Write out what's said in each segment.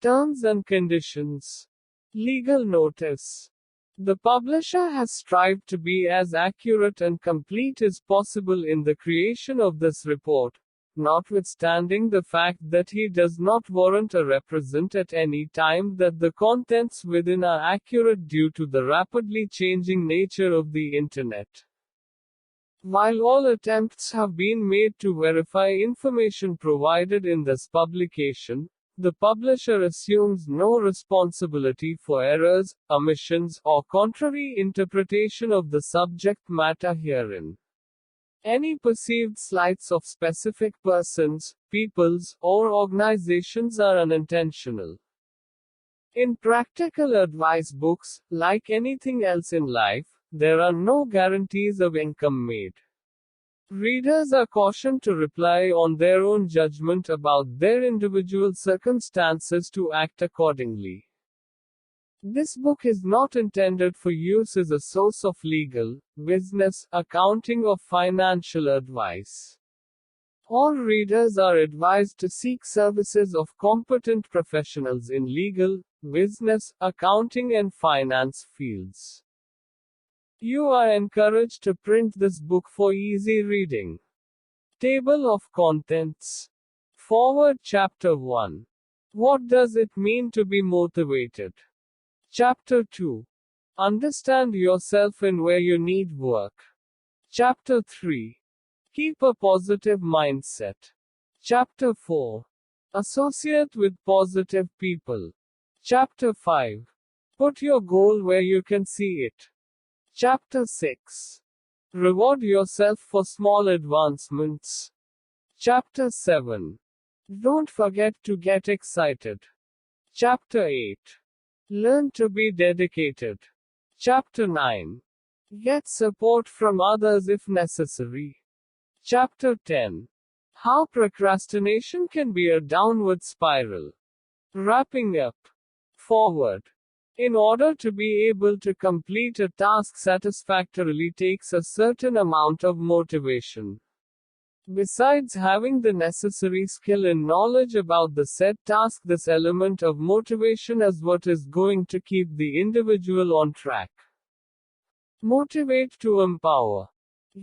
Terms and conditions. Legal notice. The publisher has strived to be as accurate and complete as possible in the creation of this report, notwithstanding the fact that he does not warrant or represent at any time that the contents within are accurate due to the rapidly changing nature of the Internet. While all attempts have been made to verify information provided in this publication, the publisher assumes no responsibility for errors, omissions, or contrary interpretation of the subject matter herein. Any perceived slights of specific persons, peoples, or organizations are unintentional. In practical advice books, like anything else in life, there are no guarantees of income made. Readers are cautioned to rely on their own judgment about their individual circumstances to act accordingly. This book is not intended for use as a source of legal, business, accounting, or financial advice. All readers are advised to seek services of competent professionals in legal, business, accounting, and finance fields. You are encouraged to print this book for easy reading. Table of Contents. Forward Chapter 1. What does it mean to be motivated? Chapter 2. Understand yourself and where you need work. Chapter 3. Keep a positive mindset. Chapter 4. Associate with positive people. Chapter 5. Put your goal where you can see it. Chapter 6. Reward yourself for small advancements. Chapter 7. Don't forget to get excited. Chapter 8. Learn to be dedicated. Chapter 9. Get support from others if necessary. Chapter 10. How procrastination can be a downward spiral. Wrapping up. Forward. In order to be able to complete a task satisfactorily takes a certain amount of motivation. Besides having the necessary skill and knowledge about the said task, this element of motivation is what is going to keep the individual on track. Motivate to empower.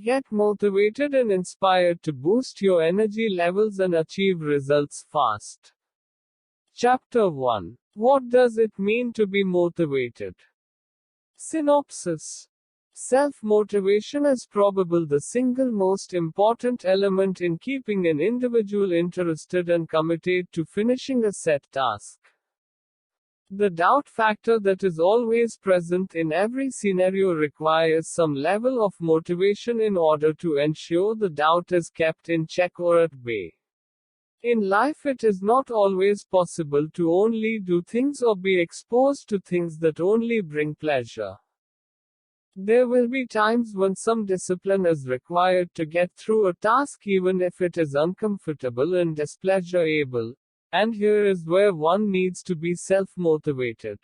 Get motivated and inspired to boost your energy levels and achieve results fast. Chapter 1. What does it mean to be motivated? Synopsis. Self-motivation is probably the single most important element in keeping an individual interested and committed to finishing a set task. The doubt factor that is always present in every scenario requires some level of motivation in order to ensure the doubt is kept in check or at bay. In life, it is not always possible to only do things or be exposed to things that only bring pleasure. There will be times when some discipline is required to get through a task even if it is uncomfortable and displeasurable, and here is where one needs to be self-motivated.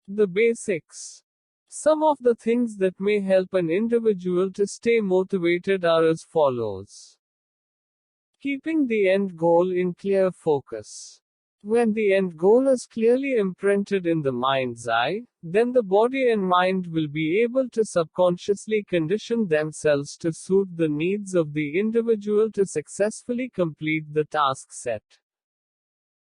The basics. Some of the things that may help an individual to stay motivated are as follows. Keeping the end goal in clear focus. When the end goal is clearly imprinted in the mind's eye, then the body and mind will be able to subconsciously condition themselves to suit the needs of the individual to successfully complete the task set.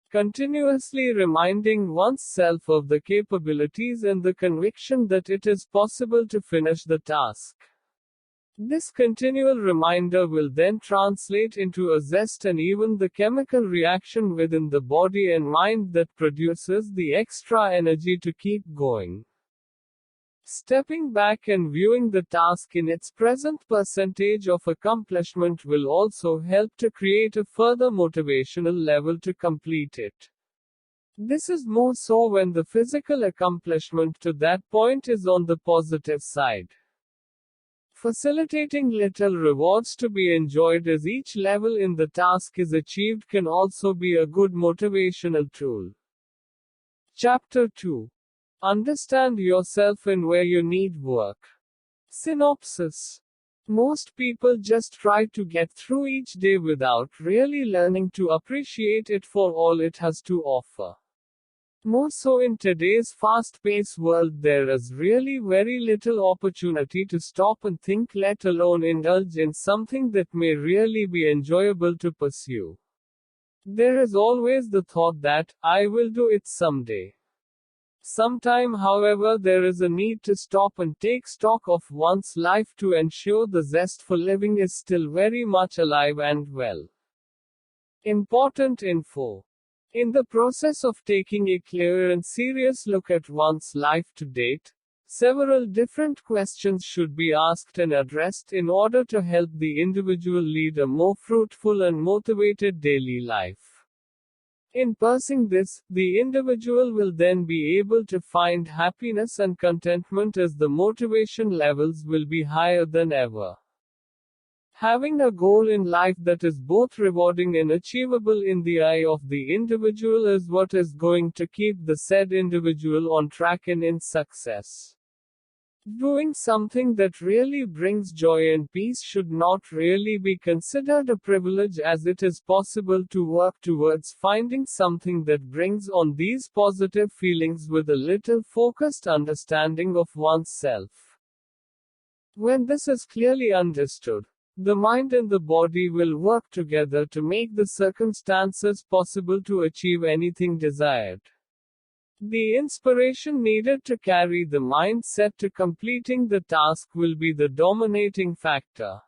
Continuously reminding oneself of the capabilities and the conviction that it is possible to finish the task. This continual reminder will then translate into a zest and even the chemical reaction within the body and mind that produces the extra energy to keep going. Stepping back and viewing the task in its present percentage of accomplishment will also help to create a further motivational level to complete it. This is more so when the physical accomplishment to that point is on the positive side. Facilitating little rewards to be enjoyed as each level in the task is achieved can also be a good motivational tool. Chapter 2. Understand yourself and where you need work. Synopsis. Most people just try to get through each day without really learning to appreciate it for all it has to offer. More so in today's fast-paced world, there is really very little opportunity to stop and think, let alone indulge in something that may really be enjoyable to pursue. There is always the thought that, I will do it someday. Sometime, however, there is a need to stop and take stock of one's life to ensure the zest for living is still very much alive and well. Important info. In the process of taking a clear and serious look at one's life to date, several different questions should be asked and addressed in order to help the individual lead a more fruitful and motivated daily life. In pursuing this, the individual will then be able to find happiness and contentment as the motivation levels will be higher than ever. Having a goal in life that is both rewarding and achievable in the eye of the individual is what is going to keep the said individual on track and in success. Doing something that really brings joy and peace should not really be considered a privilege, as it is possible to work towards finding something that brings on these positive feelings with a little focused understanding of oneself. When this is clearly understood, the mind and the body will work together to make the circumstances possible to achieve anything desired. The inspiration needed to carry the mindset to completing the task will be the dominating factor.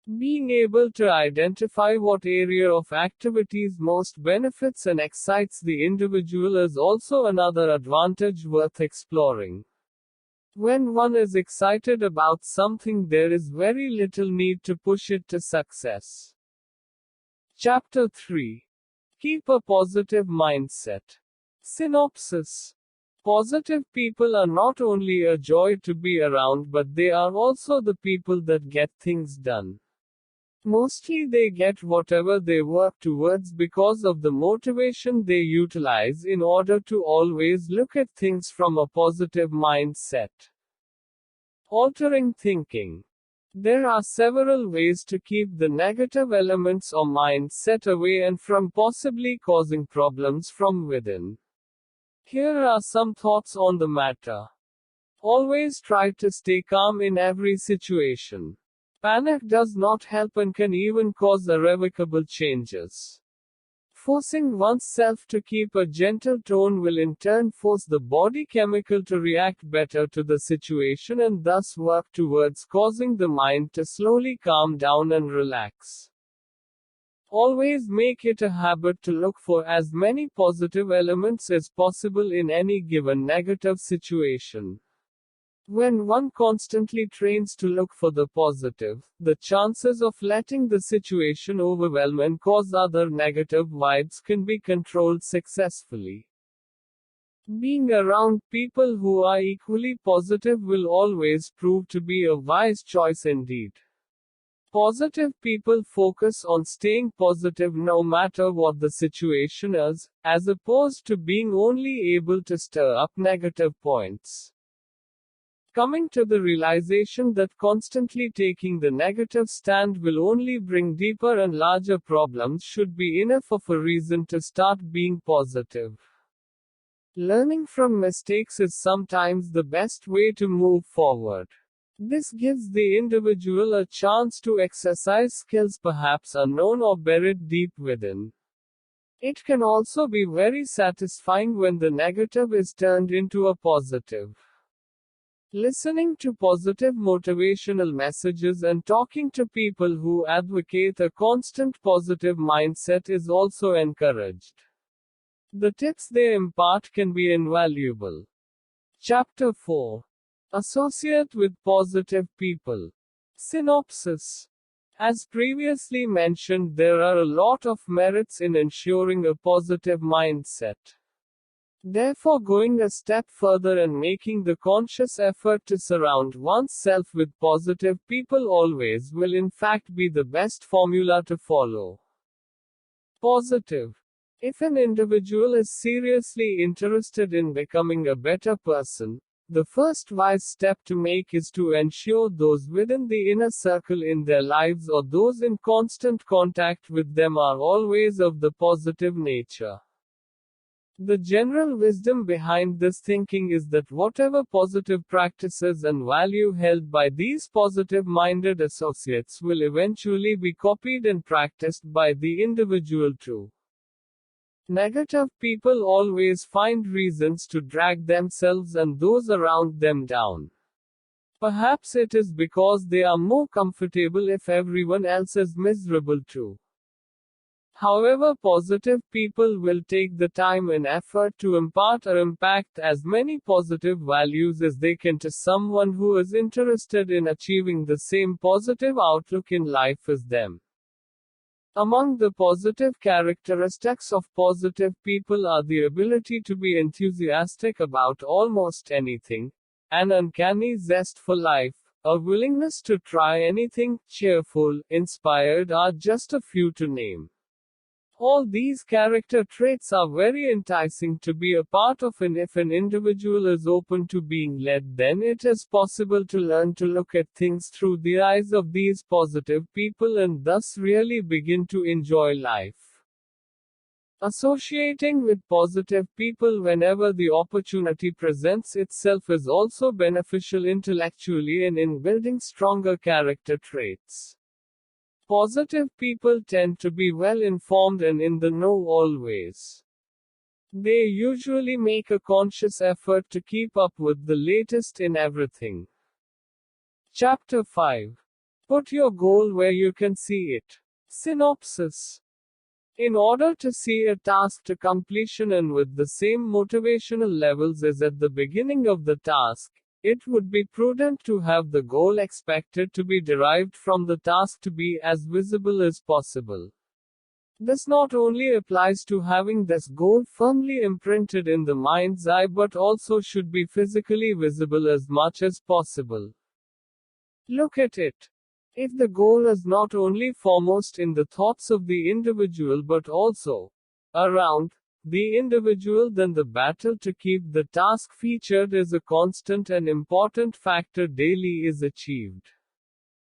Being able to identify what area of activities most benefits and excites the individual is also another advantage worth exploring. When one is excited about something, there is very little need to push it to success. Chapter 3. Keep a positive mindset. Synopsis. Positive people are not only a joy to be around, but they are also the people that get things done. Mostly they get whatever they work towards because of the motivation they utilize in order to always look at things from a positive mindset. Altering thinking. There are several ways to keep the negative elements or mindset away and from possibly causing problems from within. Here are some thoughts on the matter. Always try to stay calm in every situation. Panic does not help and can even cause irrevocable changes. Forcing oneself to keep a gentle tone will in turn force the body chemical to react better to the situation and thus work towards causing the mind to slowly calm down and relax. Always make it a habit to look for as many positive elements as possible in any given negative situation. When one constantly trains to look for the positive, the chances of letting the situation overwhelm and cause other negative vibes can be controlled successfully. Being around people who are equally positive will always prove to be a wise choice indeed. Positive people focus on staying positive no matter what the situation is, as opposed to being only able to stir up negative points. Coming to the realization that constantly taking the negative stand will only bring deeper and larger problems should be enough of a reason to start being positive. Learning from mistakes is sometimes the best way to move forward. This gives the individual a chance to exercise skills perhaps unknown or buried deep within. It can also be very satisfying when the negative is turned into a positive. Listening to positive motivational messages and talking to people who advocate a constant positive mindset is also encouraged. The tips they impart can be invaluable. Chapter 4. Associate with positive people. Synopsis. As previously mentioned, there are a lot of merits in ensuring a positive mindset. Therefore, going a step further and making the conscious effort to surround oneself with positive people always will in fact be the best formula to follow. Positive. If an individual is seriously interested in becoming a better person, The first wise step to make is to ensure those within the inner circle in their lives or those in constant contact with them are always of the positive nature. The general wisdom behind this thinking is that whatever positive practices and value held by these positive minded associates will eventually be copied and practiced by the individual too. Negative people always find reasons to drag themselves and those around them down. Perhaps it is because they are more comfortable if everyone else is miserable too. However, positive people will take the time and effort to impart or impact as many positive values as they can to someone who is interested in achieving the same positive outlook in life as them. Among the positive characteristics of positive people are the ability to be enthusiastic about almost anything, an uncanny zest for life, a willingness to try anything, cheerful, inspired are just a few to name. All these character traits are very enticing to be a part of, and if an individual is open to being led, then it is possible to learn to look at things through the eyes of these positive people and thus really begin to enjoy life. Associating with positive people whenever the opportunity presents itself is also beneficial intellectually and in building stronger character traits. Positive people tend to be well informed and in the know always. They usually make a conscious effort to keep up with the latest in everything. Chapter 5. Put your goal where you can see it. Synopsis. In order to see a task to completion and with the same motivational levels as at the beginning of the task, it would be prudent to have the goal expected to be derived from the task to be as visible as possible. This not only applies to having this goal firmly imprinted in the mind's eye but also should be physically visible as much as possible. Look at it. If the goal is not only foremost in the thoughts of the individual but also around the individual, then the battle to keep the task featured as a constant and important factor daily is achieved.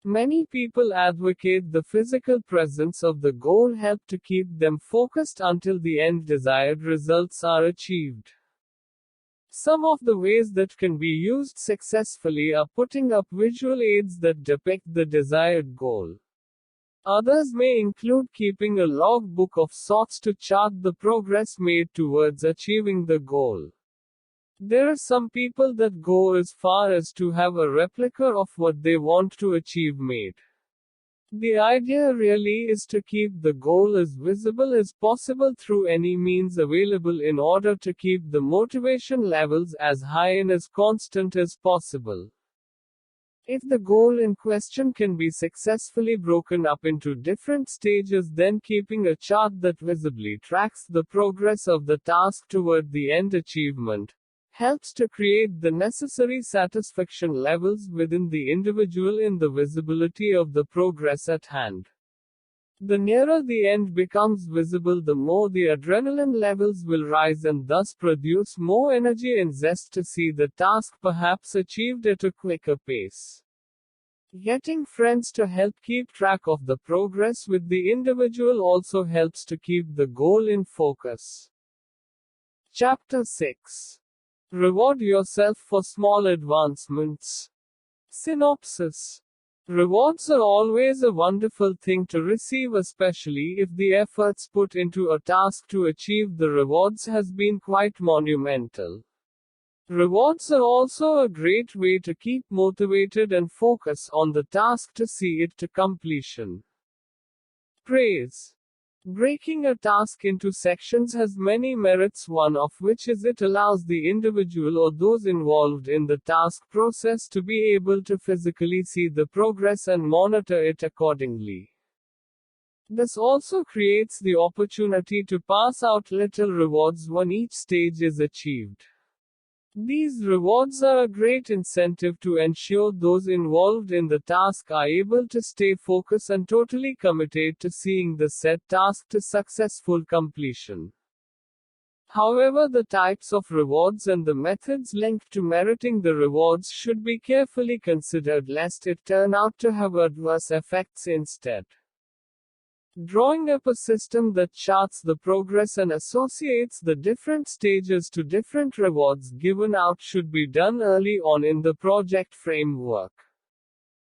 Many people advocate the physical presence of the goal help to keep them focused until the end desired results are achieved. Some of the ways that can be used successfully are putting up visual aids that depict the desired goal. Others may include keeping a logbook of sorts to chart the progress made towards achieving the goal. There are some people that go as far as to have a replica of what they want to achieve made. The idea really is to keep the goal as visible as possible through any means available in order to keep the motivation levels as high and as constant as possible. If the goal in question can be successfully broken up into different stages, then keeping a chart that visibly tracks the progress of the task toward the end achievement helps to create the necessary satisfaction levels within the individual in the visibility of the progress at hand. The nearer the end becomes visible, the more the adrenaline levels will rise and thus produce more energy and zest to see the task perhaps achieved at a quicker pace. Getting friends to help keep track of the progress with the individual also helps to keep the goal in focus. Chapter 6. Reward yourself for small advancements. Synopsis. Rewards are always a wonderful thing to receive, especially if the efforts put into a task to achieve the rewards has been quite monumental. Rewards are also a great way to keep motivated and focus on the task to see it to completion. Praise. Breaking a task into sections has many merits, one of which is it allows the individual or those involved in the task process to be able to physically see the progress and monitor it accordingly. This also creates the opportunity to pass out little rewards when each stage is achieved. These rewards are a great incentive to ensure those involved in the task are able to stay focused and totally committed to seeing the said task to successful completion. However, the types of rewards and the methods linked to meriting the rewards should be carefully considered lest it turn out to have adverse effects instead. Drawing up a system that charts the progress and associates the different stages to different rewards given out should be done early on in the project framework.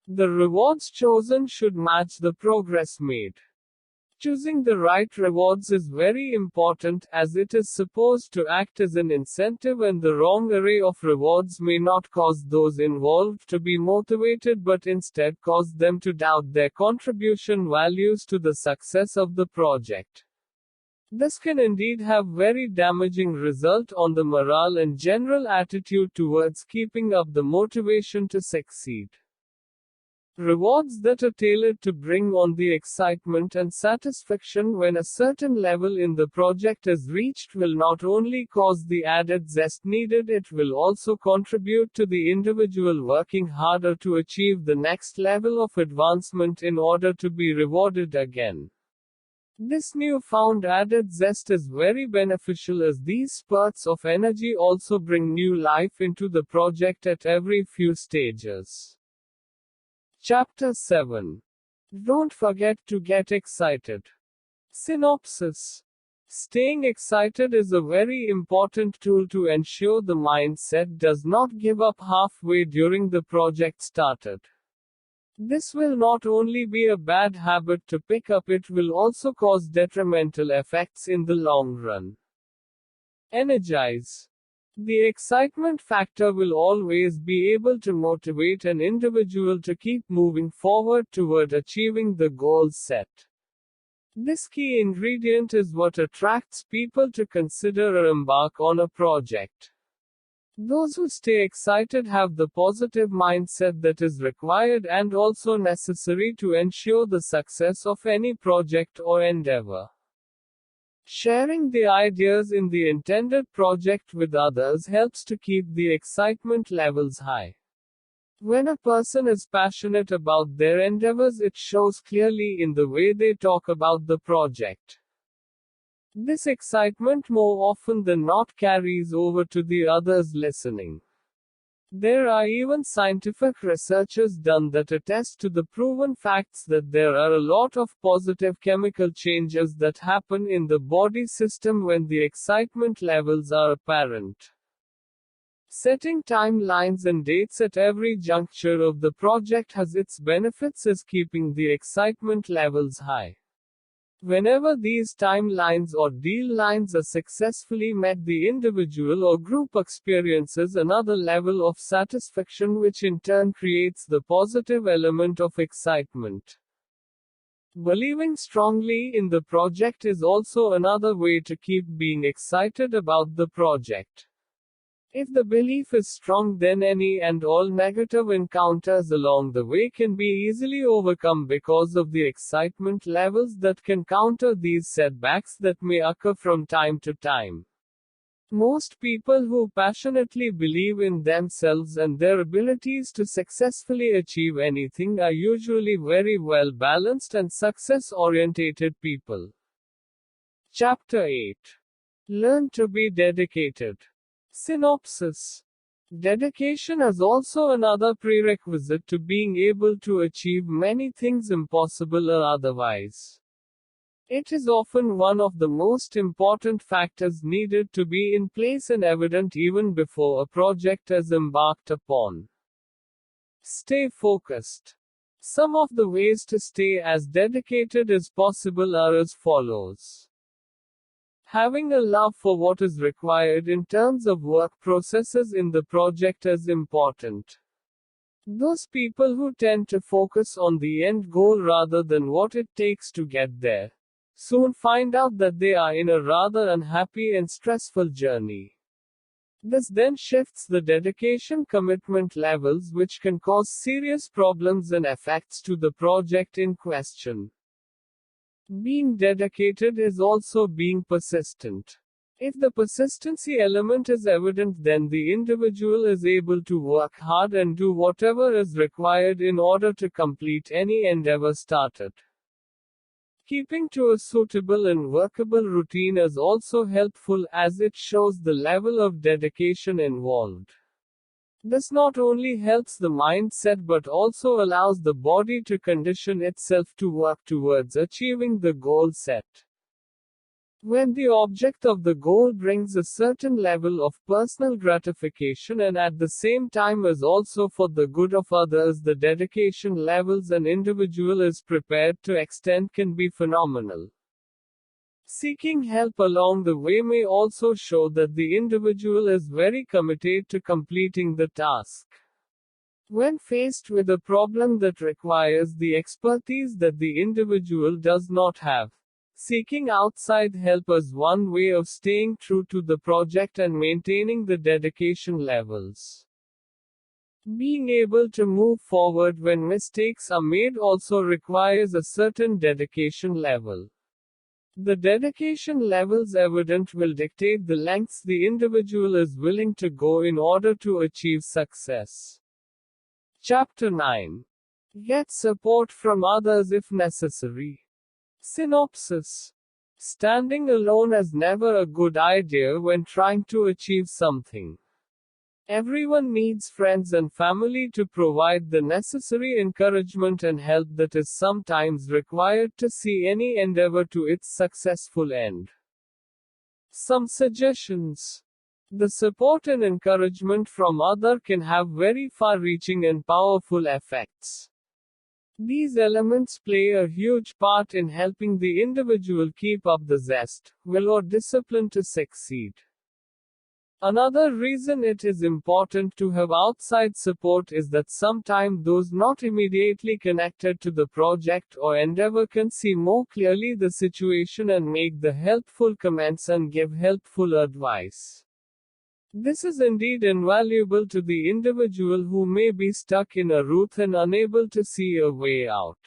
The rewards chosen should match the progress made. Choosing the right rewards is very important as it is supposed to act as an incentive, and the wrong array of rewards may not cause those involved to be motivated but instead cause them to doubt their contribution values to the success of the project. This can indeed have very damaging result on the morale and general attitude towards keeping up the motivation to succeed. Rewards that are tailored to bring on the excitement and satisfaction when a certain level in the project is reached will not only cause the added zest needed, it will also contribute to the individual working harder to achieve the next level of advancement in order to be rewarded again. This newfound added zest is very beneficial as these spurts of energy also bring new life into the project at every few stages. Chapter 7. Don't forget to get excited. Synopsis. Staying excited is a very important tool to ensure the mindset does not give up halfway during the project started. This will not only be a bad habit to pick up, it will also cause detrimental effects in the long run. Energize. The excitement factor will always be able to motivate an individual to keep moving forward toward achieving the goals set. This key ingredient is what attracts people to consider or embark on a project. Those who stay excited have the positive mindset that is required and also necessary to ensure the success of any project or endeavor. Sharing the ideas in the intended project with others helps to keep the excitement levels high. When a person is passionate about their endeavors, it shows clearly in the way they talk about the project. This excitement more often than not carries over to the others listening. There are even scientific researches done that attest to the proven facts that there are a lot of positive chemical changes that happen in the body system when the excitement levels are apparent. Setting timelines and dates at every juncture of the project has its benefits as keeping the excitement levels high. Whenever these timelines or deal lines are successfully met, the individual or group experiences another level of satisfaction, which in turn creates the positive element of excitement. Believing strongly in the project is also another way to keep being excited about the project. If the belief is strong, then any and all negative encounters along the way can be easily overcome because of the excitement levels that can counter these setbacks that may occur from time to time. Most people who passionately believe in themselves and their abilities to successfully achieve anything are usually very well balanced and success-orientated people. Chapter 8. Learn to be dedicated. Synopsis. Dedication is also another prerequisite to being able to achieve many things, impossible or otherwise. It is often one of the most important factors needed to be in place and evident even before a project is embarked upon. Stay focused. Some of the ways to stay as dedicated as possible are as follows. Having a love for what is required in terms of work processes in the project is important. Those people who tend to focus on the end goal rather than what it takes to get there soon find out that they are in a rather unhappy and stressful journey. This then shifts the dedication commitment levels, which can cause serious problems and effects to the project in question. Being dedicated is also being persistent. If the persistency element is evident, then the individual is able to work hard and do whatever is required in order to complete any endeavor started. Keeping to a suitable and workable routine is also helpful as it shows the level of dedication involved. This not only helps the mindset but also allows the body to condition itself to work towards achieving the goal set. When the object of the goal brings a certain level of personal gratification and at the same time is also for the good of others, the dedication levels an individual is prepared to extend can be phenomenal. Seeking help along the way may also show that the individual is very committed to completing the task. When faced with a problem that requires the expertise that the individual does not have, seeking outside help is one way of staying true to the project and maintaining the dedication levels. Being able to move forward when mistakes are made also requires a certain dedication level. The dedication levels evident will dictate the lengths the individual is willing to go in order to achieve success. Chapter 9. Get support from others if necessary. Synopsis. Standing alone is never a good idea when trying to achieve something. Everyone needs friends and family to provide the necessary encouragement and help that is sometimes required to see any endeavor to its successful end. Some suggestions. The support and encouragement from others can have very far-reaching and powerful effects. These elements play a huge part in helping the individual keep up the zest, will or discipline to succeed. Another reason it is important to have outside support is that sometimes those not immediately connected to the project or endeavor can see more clearly the situation and make the helpful comments and give helpful advice. This is indeed invaluable to the individual who may be stuck in a rut and unable to see a way out.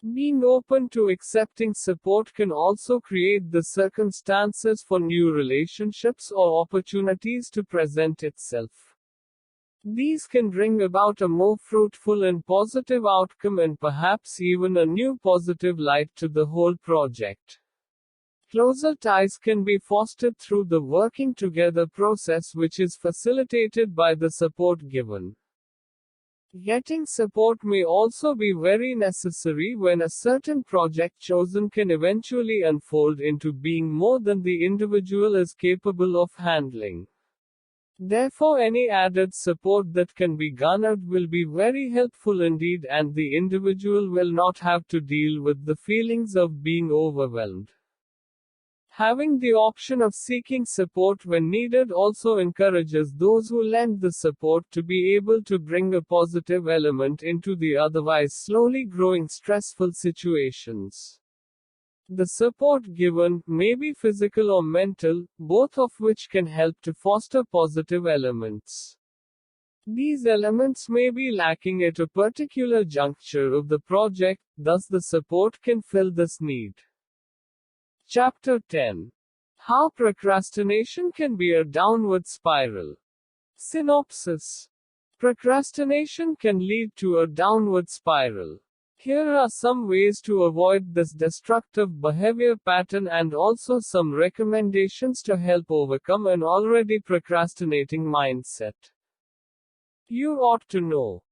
Being open to accepting support can also create the circumstances for new relationships or opportunities to present itself. These can bring about a more fruitful and positive outcome and perhaps even a new positive light to the whole project. Closer ties can be fostered through the working together process, which is facilitated by the support given. Getting support may also be very necessary when a certain project chosen can eventually unfold into being more than the individual is capable of handling. Therefore, any added support that can be garnered will be very helpful indeed, and the individual will not have to deal with the feelings of being overwhelmed. Having the option of seeking support when needed also encourages those who lend the support to be able to bring a positive element into the otherwise slowly growing stressful situations. The support given may be physical or mental, both of which can help to foster positive elements. These elements may be lacking at a particular juncture of the project, thus the support can fill this need. Chapter 10. How procrastination can be a downward spiral. Synopsis. Procrastination can lead to a downward spiral. Here are some ways to avoid this destructive behavior pattern and also some recommendations to help overcome an already procrastinating mindset. You ought to know.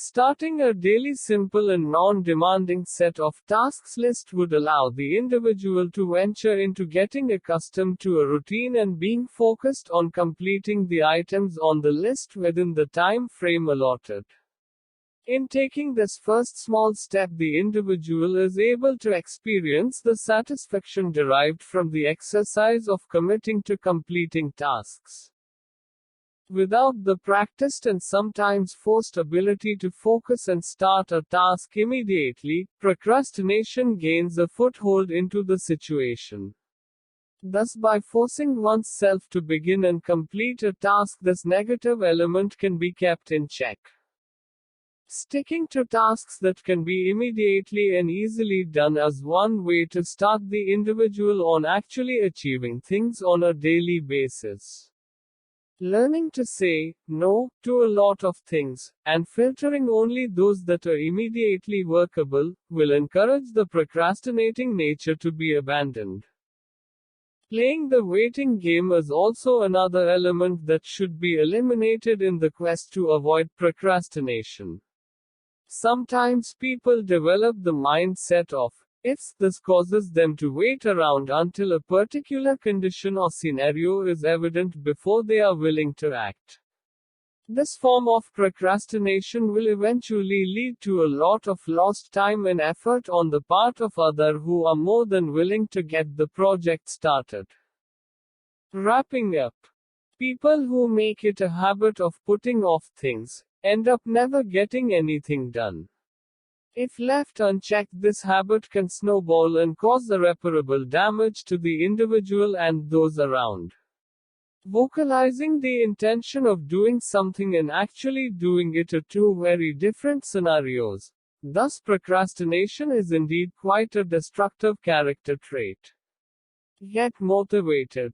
Starting a daily simple and non-demanding set of tasks list would allow the individual to venture into getting accustomed to a routine and being focused on completing the items on the list within the time frame allotted. In taking this first small step, the individual is able to experience the satisfaction derived from the exercise of committing to completing tasks. Without the practiced and sometimes forced ability to focus and start a task immediately, procrastination gains a foothold into the situation. Thus, by forcing oneself to begin and complete a task, this negative element can be kept in check. Sticking to tasks that can be immediately and easily done is one way to start the individual on actually achieving things on a daily basis. Learning to say no to a lot of things, and filtering only those that are immediately workable, will encourage the procrastinating nature to be abandoned. Playing the waiting game is also another element that should be eliminated in the quest to avoid procrastination. Sometimes people develop the mindset of, if this causes them to wait around until a particular condition or scenario is evident before they are willing to act. This form of procrastination will eventually lead to a lot of lost time and effort on the part of others who are more than willing to get the project started. Wrapping up. People who make it a habit of putting off things end up never getting anything done. If left unchecked, this habit can snowball and cause irreparable damage to the individual and those around. Vocalizing the intention of doing something and actually doing it are two very different scenarios. Thus, procrastination is indeed quite a destructive character trait. Get motivated.